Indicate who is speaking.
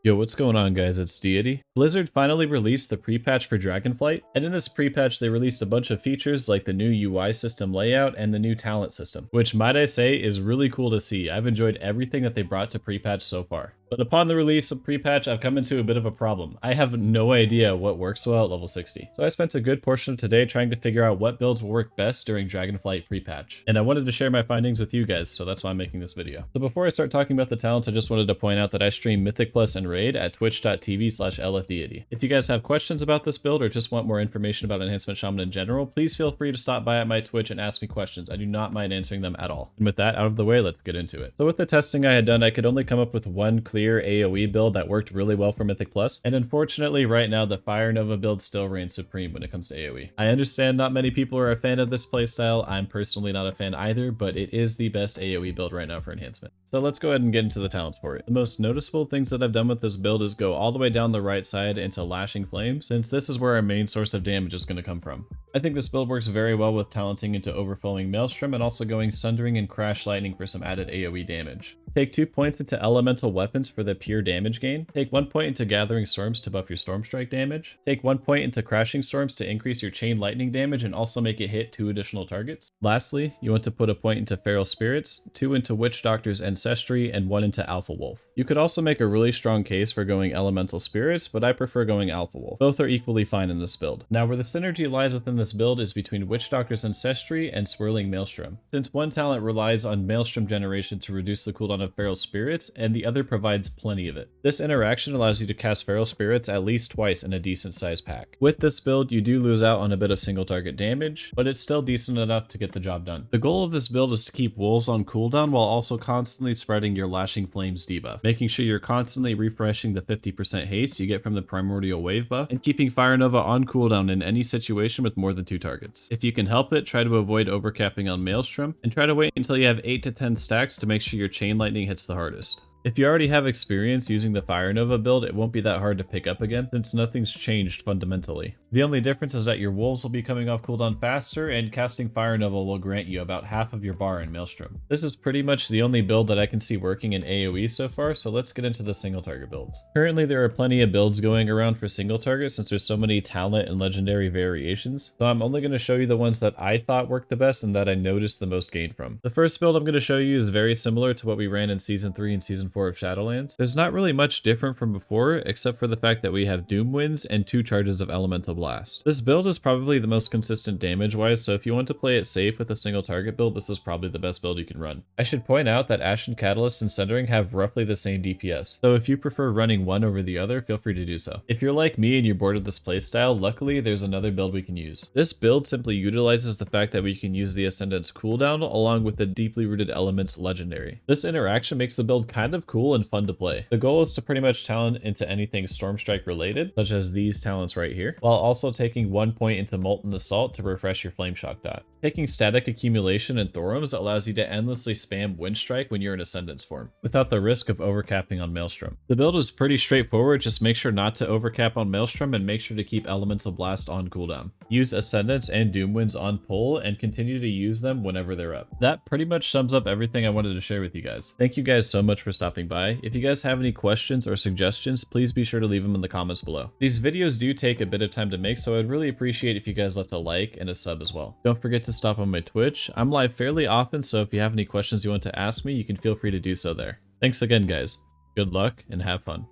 Speaker 1: Yo, what's going on, guys? It's Deity. Blizzard finally released the pre-patch for Dragonflight, and in this pre-patch they released a bunch of features like the new UI system layout and the new talent system, which might I say is really cool to see. I've enjoyed everything that they brought to pre-patch so far. But upon the release of pre-patch, I've come into a bit of a problem. I have no idea what works well at level 60. So I spent a good portion of today trying to figure out what builds will work best during Dragonflight pre-patch. And I wanted to share my findings with you guys, so that's why I'm making this video. So before I start talking about the talents, I just wanted to point out that I stream Mythic Plus and Raid at twitch.tv/lfdeity. If you guys have questions about this build or just want more information about Enhancement Shaman in general, please feel free to stop by at my Twitch and ask me questions. I do not mind answering them at all. And with that out of the way, let's get into it. So with the testing I had done, I could only come up with one clear AoE build that worked really well for Mythic Plus, and unfortunately right now the Fire Nova build still reigns supreme when it comes to AoE. I understand not many people are a fan of this playstyle. I'm personally not a fan either, but it is the best AoE build right now for enhancement. So let's go ahead and get into the talents for it. The most noticeable things that I've done with this build is go all the way down the right side into Lashing Flames, since this is where our main source of damage is going to come from. I think this build works very well with talenting into Overflowing Maelstrom and also going Sundering and Crash Lightning for some added AoE damage. Take 2 points into Elemental Weapons for the pure damage gain. Take 1 point into Gathering Storms to buff your Storm Strike damage. Take 1 point into Crashing Storms to increase your Chain Lightning damage and also make it hit 2 additional targets. Lastly, you want to put a point into Feral Spirits, 2 into Witch Doctor's Ancestry, and 1 into Alpha Wolf. You could also make a really strong case for going Elemental Spirits, but I prefer going Alpha Wolf. Both are equally fine in this build. Now where the synergy lies within this build is between Witch Doctor's Ancestry and Swirling Maelstrom. Since one talent relies on Maelstrom generation to reduce the cooldown of Feral Spirits, and the other provides plenty of it. This interaction allows you to cast Feral Spirits at least twice in a decent sized pack. With this build, you do lose out on a bit of single target damage, but it's still decent enough to get the job done. The goal of this build is to keep Wolves on cooldown while also constantly spreading your Lashing Flames debuff, making sure you're constantly refreshing the 50% haste you get from the Primordial Wave buff, and keeping Fire Nova on cooldown in any situation with more than 2 targets. If you can help it, try to avoid overcapping on Maelstrom, and try to wait until you have 8 to 10 stacks to make sure your Chain Lightning hits the hardest. If you already have experience using the Fire Nova build, it won't be that hard to pick up again, since nothing's changed fundamentally. The only difference is that your Wolves will be coming off cooldown faster, and casting Fire Nova will grant you about half of your bar in Maelstrom. This is pretty much the only build that I can see working in AoE so far, so let's get into the single target builds. Currently there are plenty of builds going around for single target since there's so many talent and legendary variations, so I'm only going to show you the ones that I thought worked the best and that I noticed the most gain from. The first build I'm going to show you is very similar to what we ran in Season 3 and Season 4 of Shadowlands. There's not really much different from before, except for the fact that we have Doom Winds and 2 charges of Elemental Blast. This build is probably the most consistent damage-wise, so if you want to play it safe with a single target build, this is probably the best build you can run. I should point out that Ashen Catalyst and Sundering have roughly the same DPS, so if you prefer running one over the other, feel free to do so. If you're like me and you're bored of this playstyle, luckily there's another build we can use. This build simply utilizes the fact that we can use the Ascendant's cooldown along with the deeply rooted elements legendary. This interaction makes the build kind of cool and fun to play. The goal is to pretty much talent into anything Storm Strike related, such as these talents right here, while also taking 1 point into Molten Assault to refresh your Flame Shock dot. Taking Static Accumulation and Thorums allows you to endlessly spam Wind Strike when you're in Ascendance form, without the risk of overcapping on Maelstrom. The build is pretty straightforward, just make sure not to overcap on Maelstrom and make sure to keep Elemental Blast on cooldown. Use Ascendance and Doom Winds on pull and continue to use them whenever they're up. That pretty much sums up everything I wanted to share with you guys. Thank you guys so much for stopping by. If you guys have any questions or suggestions, please be sure to leave them in the comments below. These videos do take a bit of time to make, so I'd really appreciate if you guys left a like and a sub as well. Don't forget to stop on my Twitch. I'm live fairly often, so if you have any questions you want to ask me, you can feel free to do so there. Thanks again, guys. Good luck and have fun.